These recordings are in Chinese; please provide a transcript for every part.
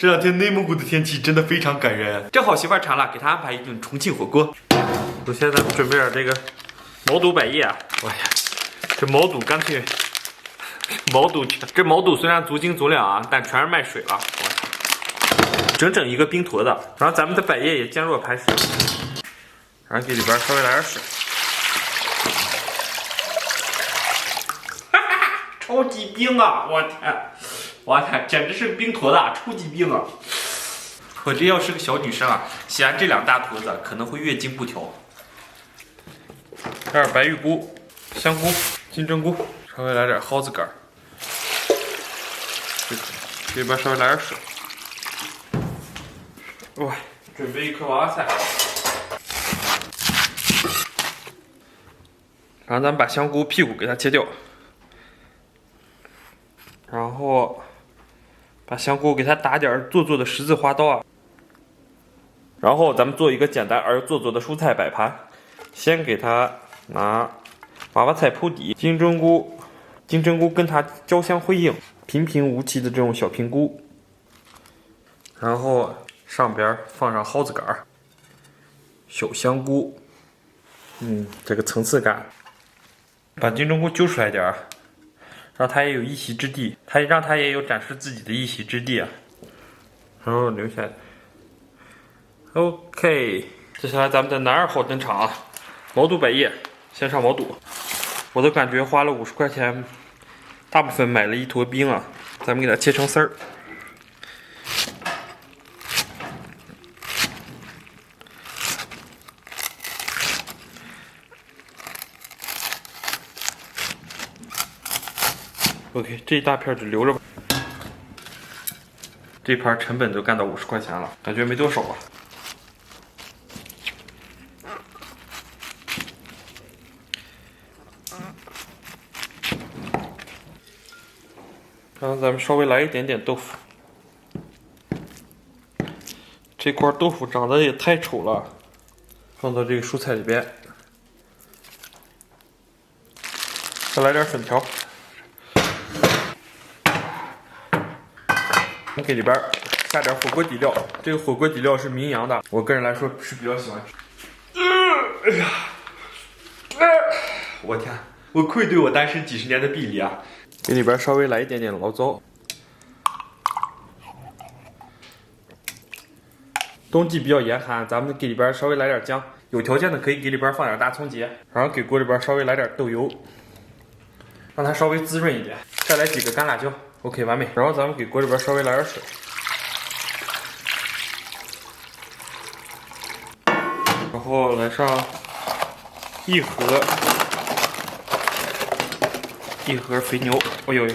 这两天内蒙古的天气真的非常感人，正好媳妇儿馋了，给她安排一顿重庆火锅。首先咱们准备点这个毛肚百叶。哎呀，这毛肚干脆这毛肚虽然足斤足两啊，但全是卖水了。整整一个冰坨子，然后咱们的百叶也坚若磐石，然后给里边稍微来点水。超级冰啊！我天，简直是冰坨子，超级冰啊！我这要是个小女生啊，洗完这两大坨子可能会月经不调。来点白玉菇、香菇、金针菇，稍微来点蒿子杆，这边稍微来点水。哇，准备一颗娃娃菜，然后咱们把香菇屁股给它切掉，然后把香菇给它打点做作的十字花刀啊。然后咱们做一个简单而又做作的蔬菜摆盘，先给它拿娃娃菜铺底，金针菇跟它交相辉映，平平无奇的这种小平菇，然后上边放上蒿子杆、小香菇，这个层次感，把金针菇揪出来点儿，让它也有一席之地，让它也有展示自己的一席之地啊，然后留下。OK， 接下来咱们的男二号登场啊，毛肚百叶，先上毛肚，我都感觉花了50块钱，大部分买了一坨冰啊，咱们给它切成丝儿。OK， 这一大片就留着吧。这盘成本都干到50块钱了，感觉没多少啊。然后咱们稍微来一点点豆腐，这块豆腐长得也太丑了，放到这个蔬菜里边，再来点粉条，给里边下点火锅底料，这个火锅底料是名扬的，我个人来说是比较喜欢吃。哎呀，我天，我愧对我单身几十年的臂力啊！给里边稍微来一点点醪糟。冬季比较严寒，咱们给里边稍微来点姜，有条件的可以给里边放点大葱节，然后给锅里边稍微来点豆油，让它稍微滋润一点，再来几个干辣椒 ，OK 完美。然后咱们给锅里边稍微来点水，然后来上一盒肥牛，哎呦呦。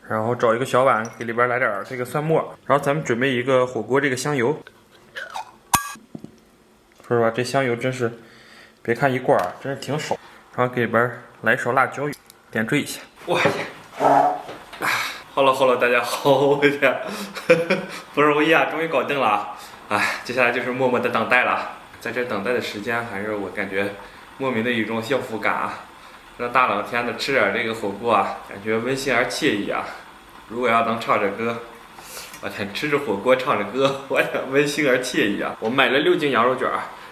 然后找一个小碗，给里边来点这个蒜末，然后咱们准备一个火锅这个香油。说实话，这香油真是，别看一罐啊，真是挺少。然后给里边来一勺辣椒油，点缀一下。哇！Hello， 大家好，我天，不容易啊，终于搞定了。哎，接下来就是默默的等待了。在这等待的时间，还是我感觉莫名的一种幸福感啊。这大冷天的吃点这个火锅啊，感觉温馨而惬意啊。如果要能唱着歌，我天，吃着火锅唱着歌，我天，温馨而惬意啊！我买了6斤羊肉卷，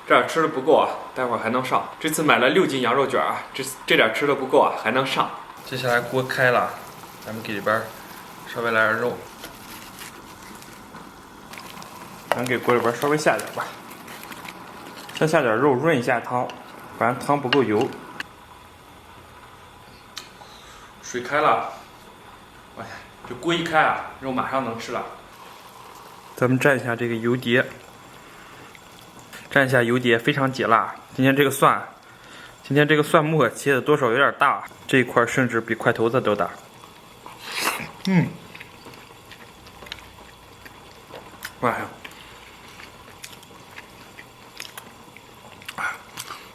这点吃的不够啊，待会儿还能上。这次买了6斤羊肉卷啊，这点吃的不够啊，还能上。接下来锅开了，咱们给里边稍微来点肉，咱给锅里边稍微下点吧，先下点肉润一下汤，不然汤不够油。水开了，我天，这锅一开啊，肉马上能吃了。咱们蘸一下这个油碟，蘸一下油碟，非常解辣。今天这个蒜末切的多少有点大，这一块甚至比块头子都大。哇呀，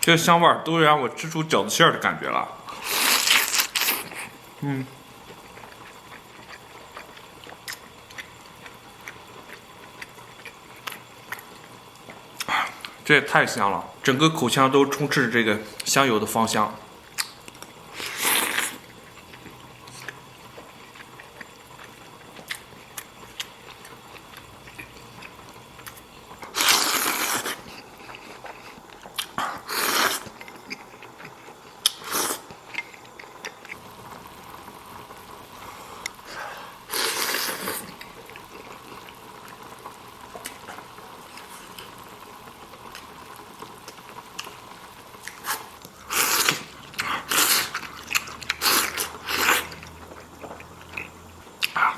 这个香味儿都让我吃出饺子馅儿的感觉了。这也太香了，整个口腔都充斥着这个香油的芳香。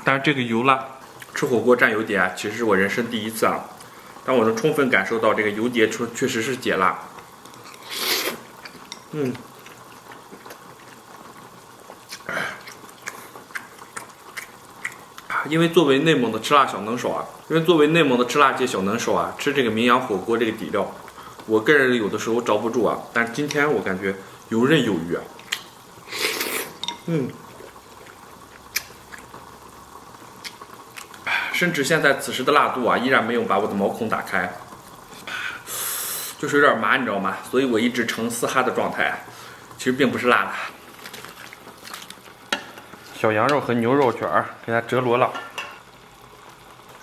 但是这个油辣，吃火锅蘸油碟啊，其实是我人生第一次啊，但我能充分感受到这个油碟确实是解辣。因为作为内蒙的吃辣小能手啊，吃这个名扬火锅这个底料，我个人有的时候着不住啊，但是今天我感觉游刃有余啊。甚至现在此时的辣度啊，依然没有把我的毛孔打开，就是有点麻，你知道吗？所以我一直呈嘶哈的状态，其实并不是辣的。小羊肉和牛肉卷儿给它折罗了。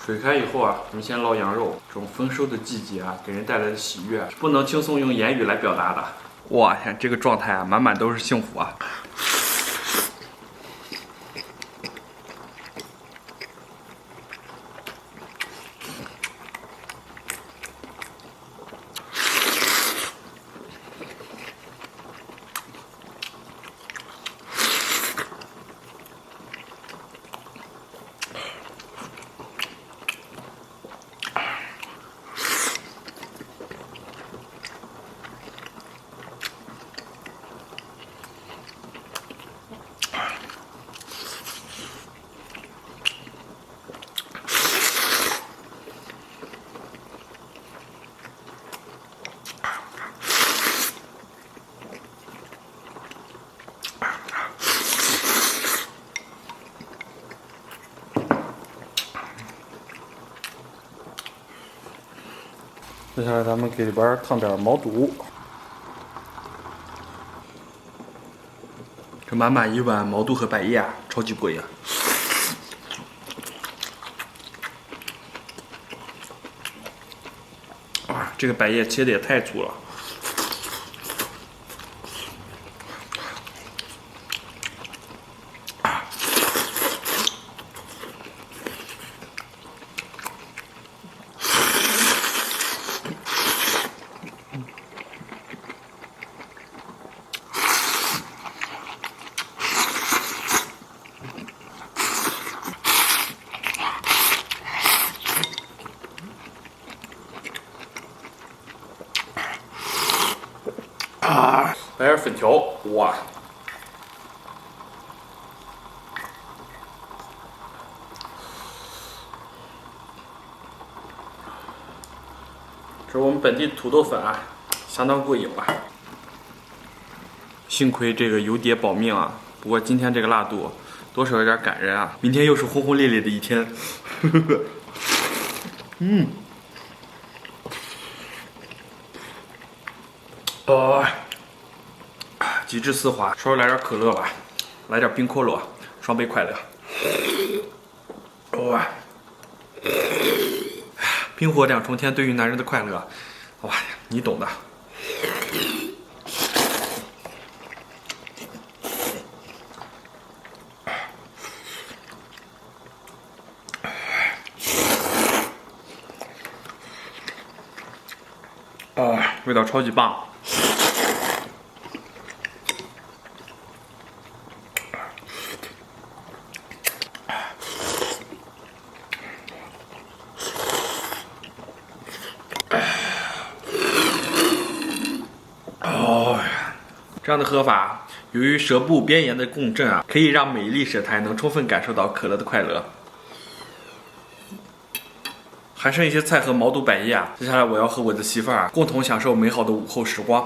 水开以后啊，我们先捞羊肉。这种丰收的季节啊，给人带来的喜悦，是不能轻松用言语来表达的。哇天，这个状态啊，满满都是幸福啊！接下来咱们给里边烫点毛肚，这满满一碗毛肚和百叶啊，超级过瘾。啊，这个百叶切的也太粗了。来点粉条，哇！这是我们本地土豆粉啊，相当过瘾吧。幸亏这个油碟保命啊，不过今天这个辣度多少有点感人啊。明天又是轰轰烈烈的一天。极致丝滑，稍微来点可乐吧，来点冰可乐，双倍快乐。哇！冰火两重天对于男人的快乐，哇，你懂的。味道超级棒。这样的喝法，由于舌部边沿的共振啊，可以让美丽舌苔能充分感受到可乐的快乐。还剩一些菜和毛肚百叶啊，接下来我要和我的媳妇儿啊，共同享受美好的午后时光。